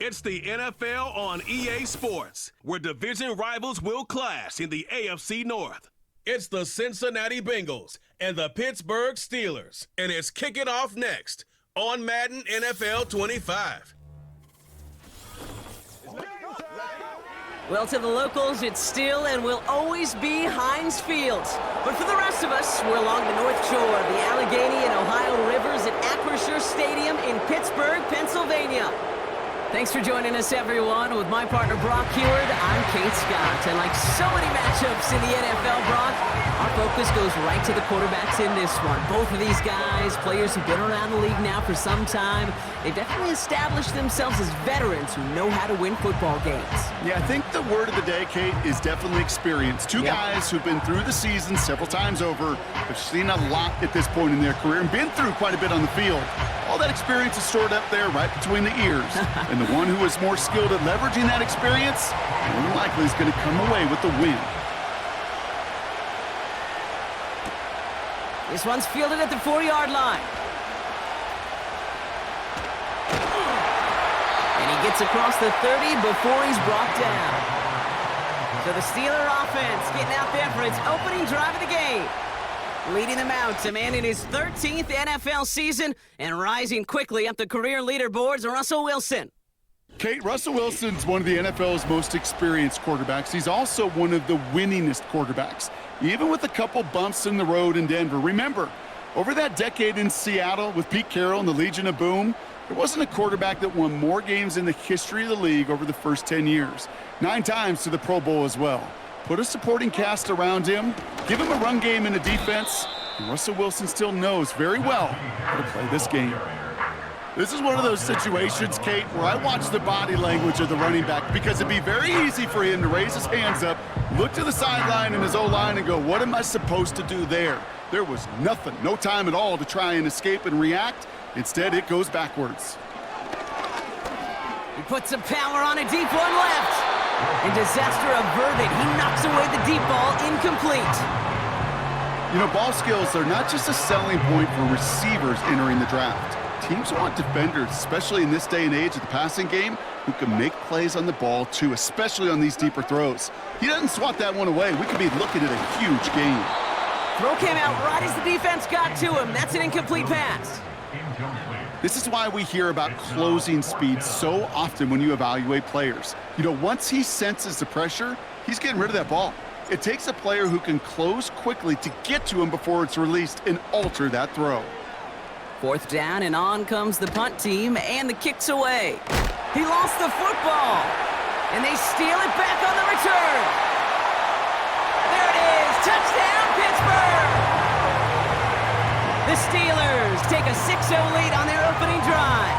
It's the NFL on EA Sports, where division rivals will clash in the AFC North. It's the Cincinnati Bengals and the Pittsburgh Steelers, and it's kicking off next on Madden NFL 25. Well, to the locals, it's still and will always be Heinz Field. But for the rest of us, we're along the North Shore, the Allegheny and Ohio Rivers at Acrisure Stadium in Pittsburgh, Pennsylvania. Thanks for joining us, everyone. With my partner, Brock Heward, I'm Kate Scott. And like so many matchups in the NFL, Brock, our focus goes right to the quarterbacks in this one. Both of these guys, players who've been around the league now for some time, they've definitely established themselves as veterans who know how to win football games. Yeah, I think the word of the day, Kate, is definitely experience. Two guys who've been through the season several times over, have seen a lot at this point in their career and been through quite a bit on the field. All that experience is stored up there right between the ears. And the one who is more skilled at leveraging that experience, more than likely is going to come away with the win. This one's fielded at the 4-yard line. And he gets across the 30 before he's brought down. So the Steeler offense getting out there for its opening drive of the game. Leading them out to man in his 13th NFL season and rising quickly up the career leaderboards, Russell Wilson. Kate, Russell Wilson's one of the NFL's most experienced quarterbacks. He's also one of the winningest quarterbacks, even with a couple bumps in the road in Denver. Remember, over that decade in Seattle with Pete Carroll and the Legion of Boom, there wasn't a quarterback that won more games in the history of the league over the first 10 years. 9 times to the Pro Bowl as well. Put a supporting cast around him, give him a run game and a defense, and Russell Wilson still knows very well how to play this game. This is one of those situations, Kate, where I watch the body language of the running back because it'd be very easy for him to raise his hands up, look to the sideline in his O-line and go, what am I supposed to do there? There was nothing, no time at all to try and escape and react. Instead, it goes backwards. He puts some power on a deep one left. And disaster averted. He knocks away the deep ball, incomplete. You know, ball skills are not just a selling point for receivers entering the draft. Teams want defenders, especially in this day and age of the passing game, who can make plays on the ball too, especially on these deeper throws. He doesn't swat that one away. We could be looking at a huge game. Throw came out right as the defense got to him. That's an incomplete pass. This is why we hear about closing speed so often when you evaluate players. You know, once he senses the pressure, he's getting rid of that ball. It takes a player who can close quickly to get to him before it's released and alter that throw. 4th down, and on comes the punt team, and the kick's away. He lost the football, and they steal it back on the return. There it is, touchdown, Pittsburgh! The Steelers take a 6-0 lead on their opening drive.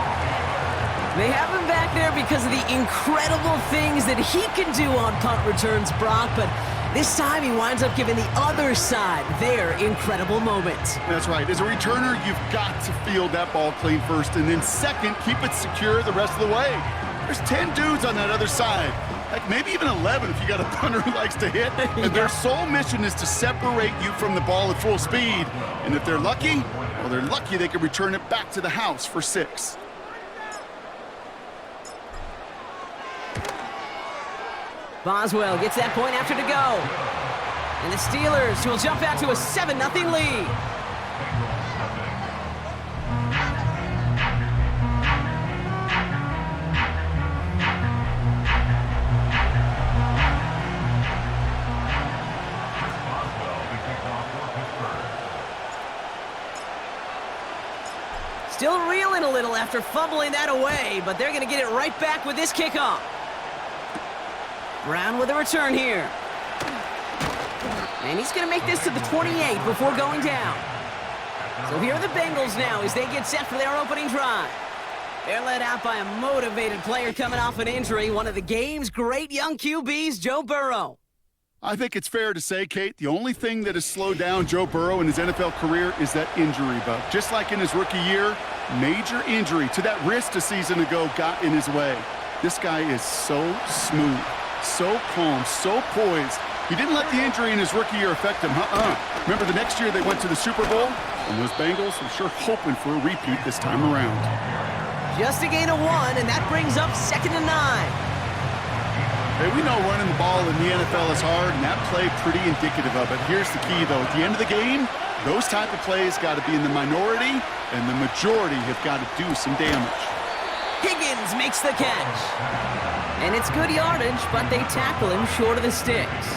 They have him back there because of the incredible things that he can do on punt returns, Brock, but this time he winds up giving the other side their incredible moment. That's right. As a returner, you've got to field that ball clean first, and then second, keep it secure the rest of the way. There's 10 dudes on that other side. Like maybe even 11 if you got a punter who likes to hit. And their sole mission is to separate you from the ball at full speed. And if they're lucky, well, they're lucky they can return it back to the house for 6. Boswell gets that point after to go. And the Steelers will jump out to a 7-0 lead. Still reeling a little after fumbling that away, but they're going to get it right back with this kickoff. Brown with a return here. And he's going to make this to the 28 before going down. So here are the Bengals now as they get set for their opening drive. They're led out by a motivated player coming off an injury, one of the game's great young QBs, Joe Burrow. I think it's fair to say, Kate, the only thing that has slowed down Joe Burrow in his NFL career is that injury bug. Just like in his rookie year, major injury to that wrist a season ago got in his way. This guy is so smooth, so calm, so poised. He didn't let the injury in his rookie year affect him. Remember the next year they went to the Super Bowl? And those Bengals were sure hoping for a repeat this time around. Just a gain of 1, and that brings up 2nd and 9. Hey, we know running the ball in the NFL is hard, and that play pretty indicative of it. Here's the key, though. At the end of the game, those type of plays got to be in the minority, and the majority have got to do some damage. Higgins makes the catch. And it's good yardage, but they tackle him short of the sticks.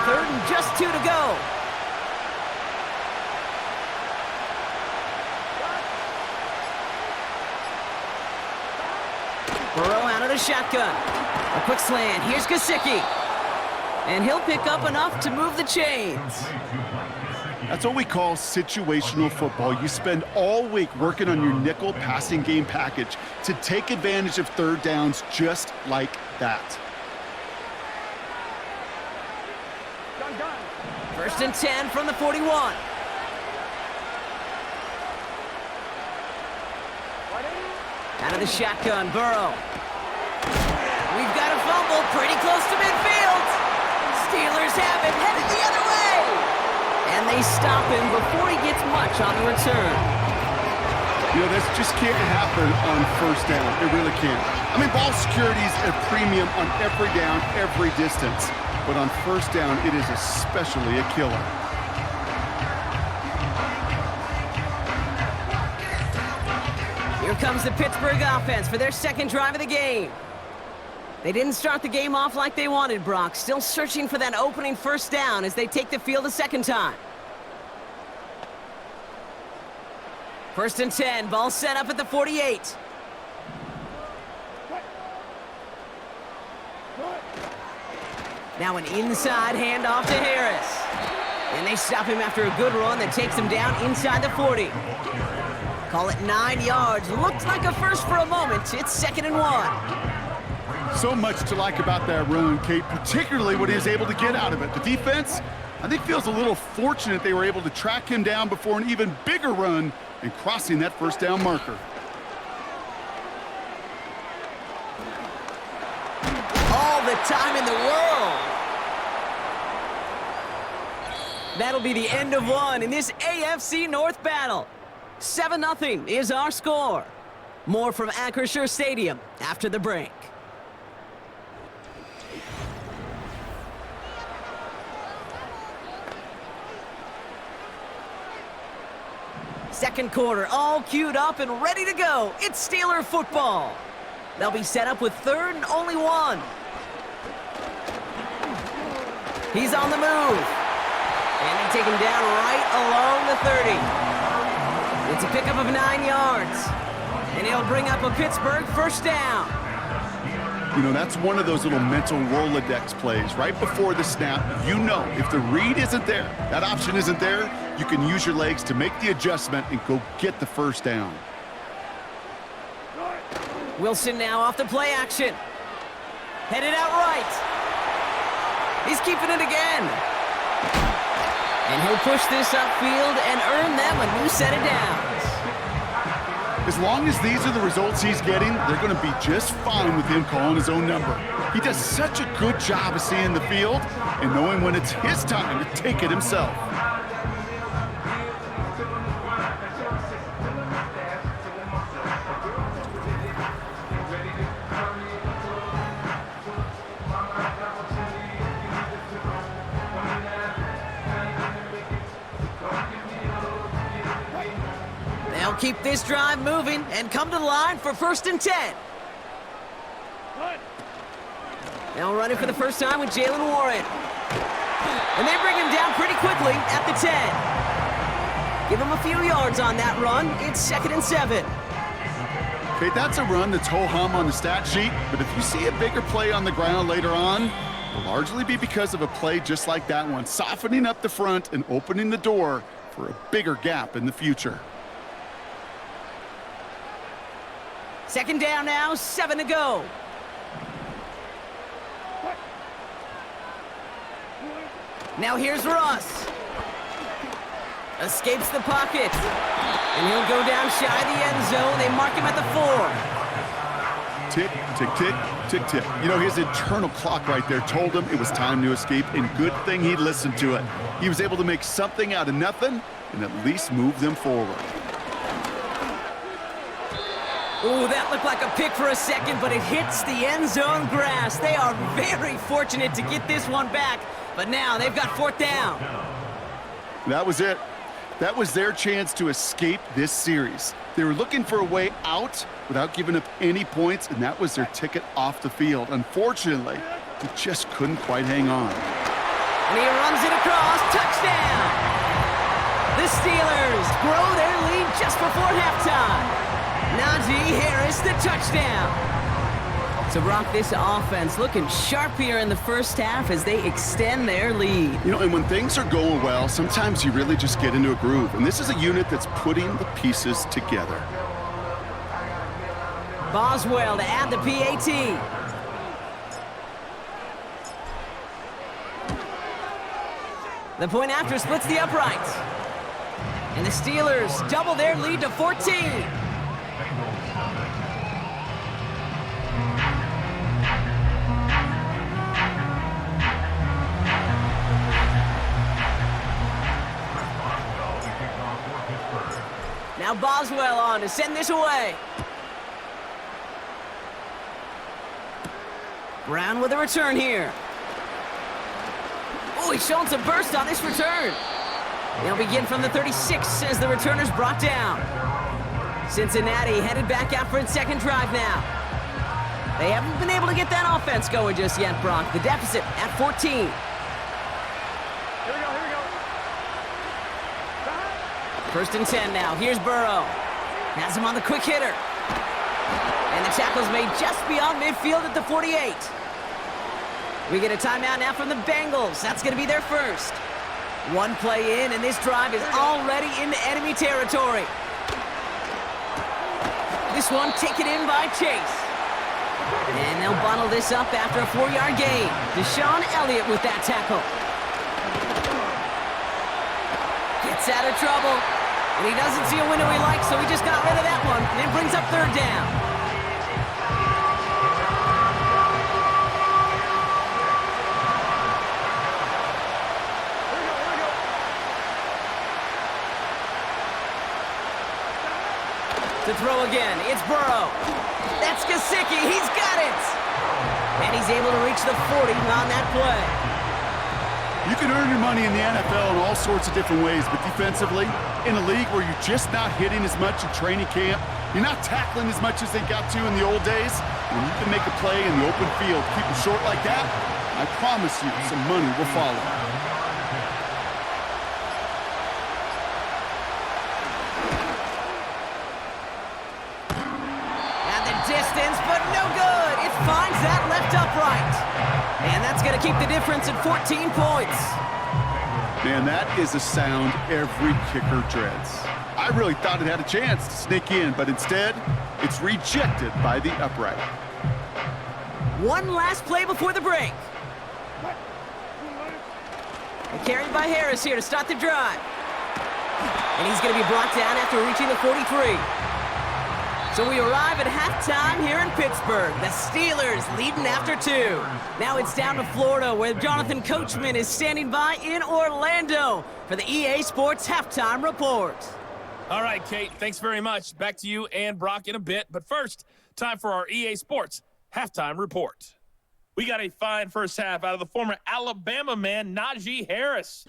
3rd and just 2 to go. Burrow out of the shotgun. A quick slant. Here's Gesicki. And he'll pick up enough to move the chains. That's what we call situational football. You spend all week working on your nickel passing game package to take advantage of 3rd downs just like that. 1st and 10 from the 41. Out of the shotgun, Burrow. We've got a fumble pretty close to midfield. Steelers have it headed the other way. And they stop him before he gets much on the return. You know, this just can't happen on 1st down. It really can't. I mean, ball security is a premium on every down, every distance. But on 1st down, it is especially a killer. Here comes the Pittsburgh offense for their 2nd drive of the game. They didn't start the game off like they wanted, Brock. Still searching for that opening 1st down as they take the field a 2nd time. 1st and 10, ball set up at the 48. Now an inside handoff to Harris. And they stop him after a good run that takes him down inside the 40. Call it 9 yards. Looked like a first for a moment. It's 2nd and 1. So much to like about that run, Kate, particularly what he was able to get out of it. The defense, I think, feels a little fortunate they were able to track him down before an even bigger run and crossing that 1st down marker. All the time in the world. That'll be the end of 1 in this AFC North battle. 7-0 is our score. More from Acrisure Stadium after the break. Second quarter, all queued up and ready to go. It's Steeler football. They'll be set up with 3rd and only 1. He's on the move. And they take him down right along the 30. It's a pickup of 9 yards. And he'll bring up a Pittsburgh 1st down. You know, that's one of those little mental Rolodex plays. Right before the snap, you know if the read isn't there, that option isn't there, you can use your legs to make the adjustment and go get the 1st down. Wilson now off the play action. Headed out right. He's keeping it again. And he'll push this upfield and earn them a new set of downs. As long as these are the results he's getting, they're going to be just fine with him calling his own number. He does such a good job of seeing the field and knowing when it's his time to take it himself. They'll keep this drive moving and come to the line for 1st and 10. They'll run it for the first time with Jalen Warren. And they bring him down pretty quickly at the 10. Give him a few yards on that run. It's 2nd and 7. Okay, that's a run that's ho-hum on the stat sheet, but if you see a bigger play on the ground later on, it'll largely be because of a play just like that one, softening up the front and opening the door for a bigger gap in the future. 2nd down now, 7 to go. Now here's Russ. Escapes the pocket. And he'll go down shy of the end zone. They mark him at the 4. Tick, tick, tick, tick, tick. You know, his internal clock right there told him it was time to escape, and good thing he listened to it. He was able to make something out of nothing and at least move them forward. Ooh, that looked like a pick for a second, but it hits the end zone grass. They are very fortunate to get this one back, but now they've got 4th down. That was it. That was their chance to escape this series. They were looking for a way out without giving up any points, and that was their ticket off the field. Unfortunately, they just couldn't quite hang on. And he runs it across. Touchdown! The Steelers grow their lead just before halftime. Najee Harris, the touchdown. So, Brock, this offense looking sharp here in the first half as they extend their lead. You know, and when things are going well, sometimes you really just get into a groove. And this is a unit that's putting the pieces together. Boswell to add the PAT. The point after splits the uprights. And the Steelers double their lead to 14. Now Boswell on to send this away. Brown with a return here. Oh, he's showing some burst on this return. They'll begin from the 36 as the returner's brought down. Cincinnati headed back out for its second drive now. They haven't been able to get that offense going just yet, Brock. The deficit at 14. First and 10 now. Here's Burrow. Has him on the quick hitter. And the tackle's made just beyond midfield at the 48. We get a timeout now from the Bengals. That's going to be their first. One play in, and this drive is already into enemy territory. This one taken in by Chase. And they'll bottle this up after a 4-yard gain. Deshaun Elliott with that tackle. Gets out of trouble. And he doesn't see a window he likes, so he just got rid of that one. And it brings up 3rd down. To throw again, it's Burrow. That's Gesicki, he's got it! And he's able to reach the 40 on that play. You can earn your money in the NFL in all sorts of different ways, but defensively, in a league where you're just not hitting as much in training camp, you're not tackling as much as they got to in the old days, when you can make a play in the open field, keep it short like that, I promise you some money will follow. At the distance, but no good. It finds that left upright. And that's going to keep the difference at 14 points. Man, that is a sound every kicker dreads. I really thought it had a chance to sneak in, but instead, it's rejected by the upright. One last play before the break. And carried by Harris here to start the drive. And he's going to be brought down after reaching the 43. So we arrive at halftime here in Pittsburgh. The Steelers leading after 2. Now it's down to Florida, where Jonathan Coachman is standing by in Orlando for the EA Sports Halftime Report. All right, Kate, thanks very much. Back to you and Brock in a bit. But first, time for our EA Sports Halftime Report. We got a fine first half out of the former Alabama man, Najee Harris.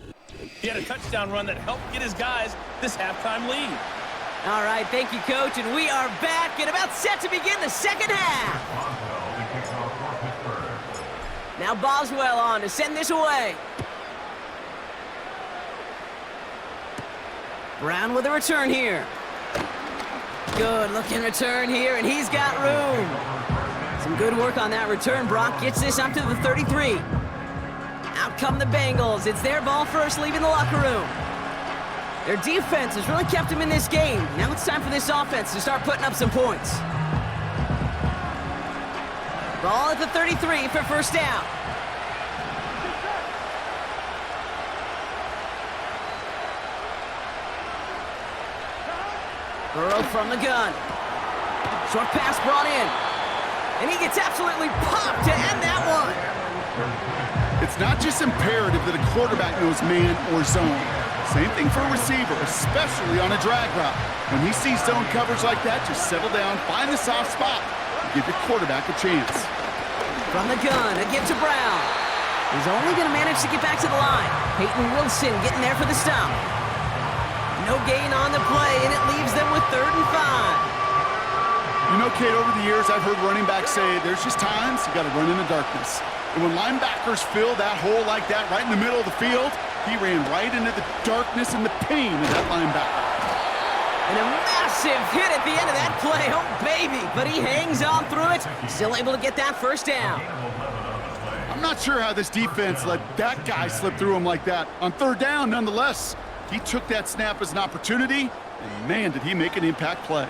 He had a touchdown run that helped get his guys this halftime lead. All right, thank you, Coach, and we are back and about set to begin the second half. Now Boswell on to send this away. Brown with a return here. Good looking return here, and he's got room. Some good work on that return. Brock gets this up to the 33. Out come the Bengals. It's their ball first, leaving the locker room. Their defense has really kept them in this game. Now it's time for this offense to start putting up some points. Ball at the 33 for first down. Burrow from the gun. Short pass brought in. And he gets absolutely popped to end that one. It's not just imperative that a quarterback knows man or zone. Same thing for a receiver, especially on a drag route. When he sees zone coverage like that, just settle down, find the soft spot, and give your quarterback a chance. From the gun, a give to Brown. He's only going to manage to get back to the line. Peyton Wilson getting there for the stop. No gain on the play, and it leaves them with 3rd and 5. You know, Kate, over the years, I've heard running backs say there's just times you got to run in the darkness. And when linebackers fill that hole like that right in the middle of the field, he ran right into the darkness and the pain of that linebacker. And a massive hit at the end of that play. Oh, baby. But he hangs on through it. Still able to get that first down. I'm not sure how this defense let that guy slip through him like that. On 3rd down, nonetheless, he took that snap as an opportunity, and man, did he make an impact play.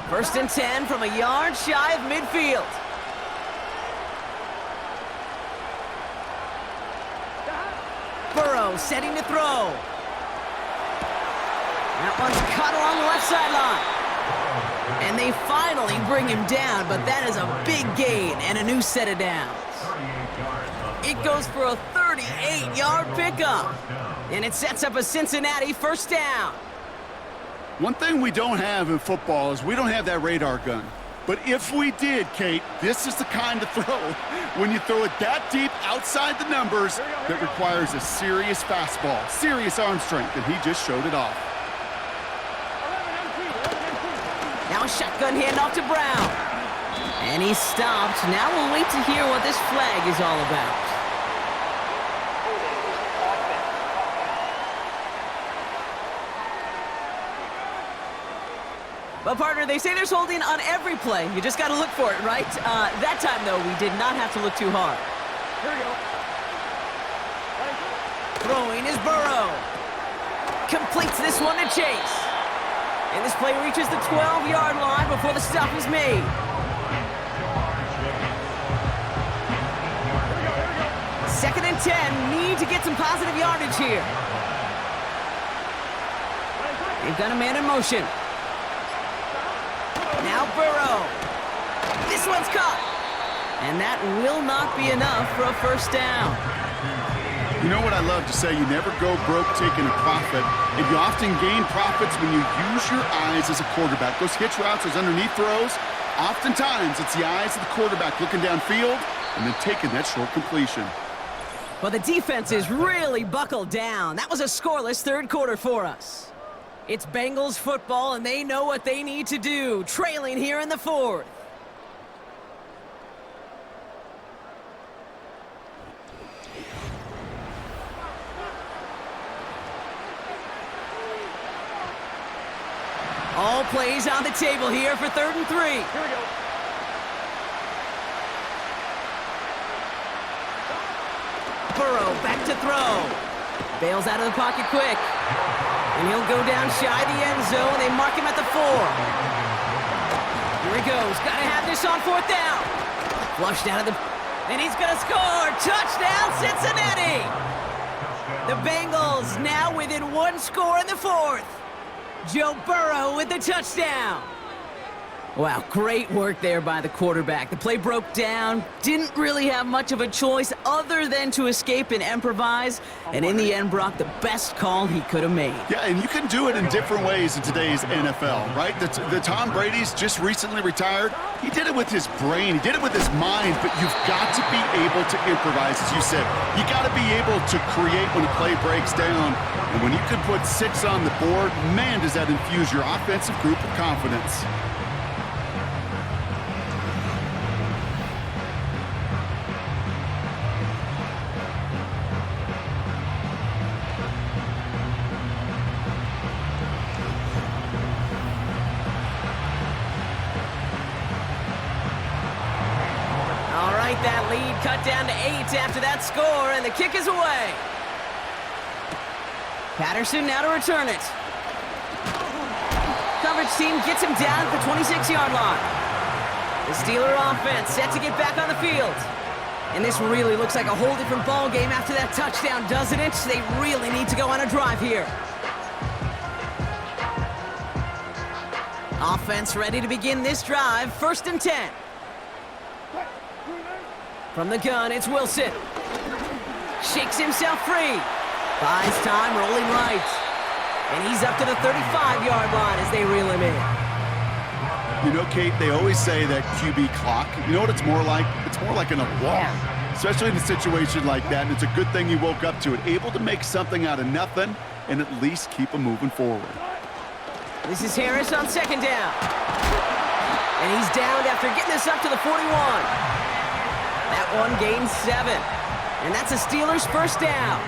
First and 10 from a yard shy of midfield. Burrow setting to throw. That one's caught along the left sideline. And they finally bring him down, but that is a big gain and a new set of downs. It goes for a 38-yard pickup. And it sets up a Cincinnati first down. One thing we don't have in football is we don't have that radar gun. But if we did, Kate, this is the kind of throw, when you throw it that deep outside the numbers, that requires a serious fastball, serious arm strength, and he just showed it off. Now a shotgun handoff to Brown. And he stopped. Now we'll wait to hear what this flag is all about. Well, partner, they say there's holding on every play. You just got to look for it, right? That time, though, we did not have to look too hard. Here we go. Throwing is Burrow. Completes this one to Chase. And this play reaches the 12-yard line before the stop is made. Second and 10. Need to get some positive yardage here. They've got a man in motion. Now Burrow. This one's caught. And that will not be enough for a first down. You know what I love to say? You never go broke taking a profit. And you often gain profits when you use your eyes as a quarterback. Those hitch routes, those underneath throws, oftentimes it's the eyes of the quarterback looking downfield and then taking that short completion. Well, the defense is really buckled down. That was a scoreless 3rd quarter for us. It's Bengals football, and they know what they need to do, trailing here in the 4th. All plays on the table here for 3rd and 3. Here we go. Burrow back to throw. Bails out of the pocket quick. And he'll go down shy of the end zone. They mark him at the 4. Here he goes. Got to have this on 4th down. Flushed out of the... And he's going to score. Touchdown, Cincinnati. The Bengals now within 1 score in the 4th. Joe Burrow with the touchdown. Wow, great work there by the quarterback. The play broke down. Didn't really have much of a choice other than to escape and improvise. And in the end, Brock, the best call he could have made. Yeah, and you can do it in different ways in today's NFL, right? The Tom Brady's just recently retired. He did it with his brain. He did it with his mind. But you've got to be able to improvise, as you said. You got to be able to create when a play breaks down. And when you can put 6 on the board, man, does that infuse your offensive group with confidence. That lead cut down to 8 after that score, and the kick is away. Patterson now to return it. Coverage team gets him down at the 26-yard line. The Steeler offense set to get back on the field. And this really looks like a whole different ball game after that touchdown, doesn't it? They really need to go on a drive here. Offense ready to begin this drive. 1st and 10. From the gun, it's Wilson. Shakes himself free. Buys time, rolling right. And he's up to the 35-yard line as they reel him in. You know, Kate, they always say that QB clock, you know what it's more like? It's more like an alarm, especially in a situation like that. And it's a good thing you woke up to it, able to make something out of nothing and at least keep them moving forward. This is Harris on 2nd down. And he's downed after getting this up to the 41. That one gains 7. And that's a Steelers 1st down.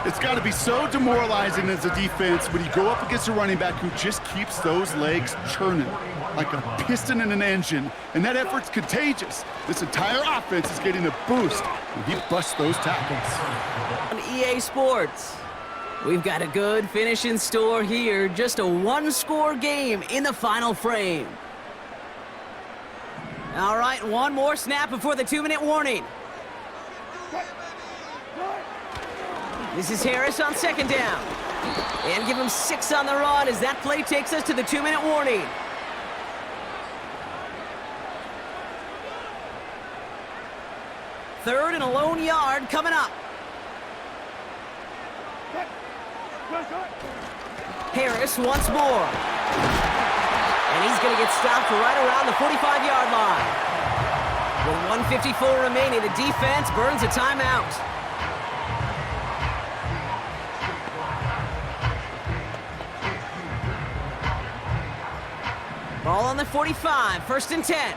It's got to be so demoralizing as a defense when you go up against a running back who just keeps those legs churning like a piston in an engine, and that effort's contagious. This entire offense is getting a boost when he busts those tackles. On EA Sports, we've got a good finish in store here. Just a one-score game in the final frame. All right, one more snap before the 2-minute warning. This is Harris on 2nd down. And give him 6 on the run as that play takes us to the 2-minute warning. Third and a lone yard coming up. Harris once more. And he's going to get stopped right around the 45-yard line. With 1:54 remaining, the defense burns a timeout. Ball on the 45, 1st and 10.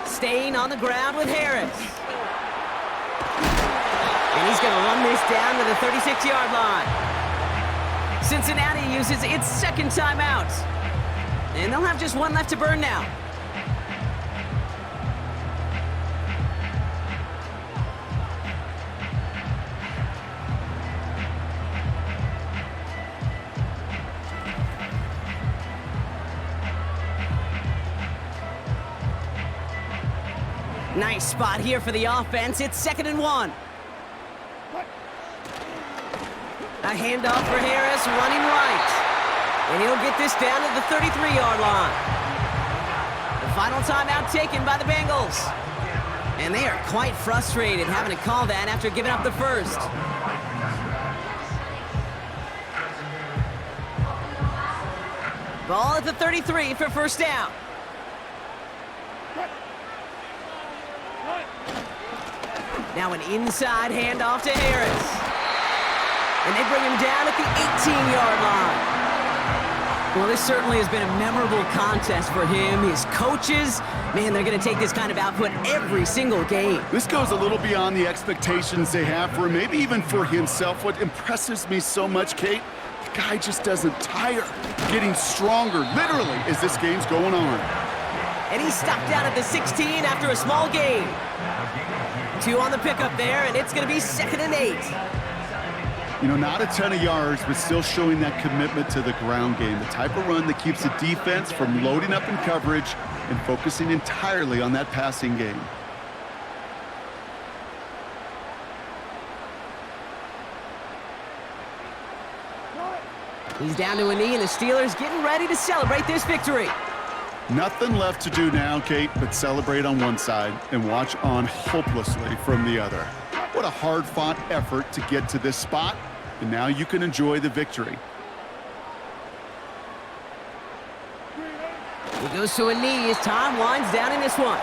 Staying on the ground with Harris. And he's going to run this down to the 36-yard line. Cincinnati uses its 2nd timeout. And they'll have just one left to burn now. Nice spot here for the offense. It's 2nd and 1. A handoff for Harris, running right. And he'll get this down to the 33-yard line. The final timeout taken by the Bengals. And they are quite frustrated having to call that after giving up the first. Ball at the 33 for 1st down. Now an inside handoff to Harris. And they bring him down at the 18-yard line. Well, this certainly has been a memorable contest for him. His coaches, man, they're going to take this kind of output every single game. This goes a little beyond the expectations they have for him, maybe even for himself. What impresses me so much, Kate, the guy just doesn't tire. Getting stronger, literally, as this game's going on. And he's stopped down at the 16 after a small gain. 2 on the pickup there, and it's going to be 2nd and 8. You know, not a ton of yards, but still showing that commitment to the ground game. The type of run that keeps the defense from loading up in coverage and focusing entirely on that passing game. He's down to a knee, and the Steelers getting ready to celebrate this victory. Nothing left to do now, Kate, but celebrate on one side and watch on hopelessly from the other. What a hard-fought effort to get to this spot, and now you can enjoy the victory. He goes to a knee as time winds down in this one.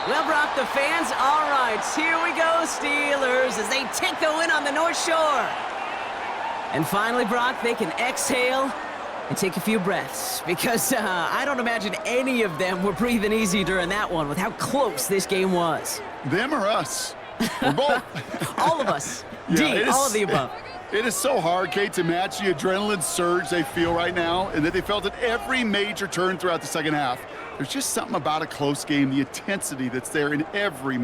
Well, Brock, the fans, all right, here we go, Steelers, as they take the win on the North Shore. And finally, Brock, they can exhale and take a few breaths, because I don't imagine any of them were breathing easy during that one with how close this game was. Them or us? We're both. All of us. Yeah, all of the above. It is so hard, Kate, to match the adrenaline surge they feel right now, and that they felt at every major turn throughout the second half. There's just something about a close game, the intensity that's there in every moment.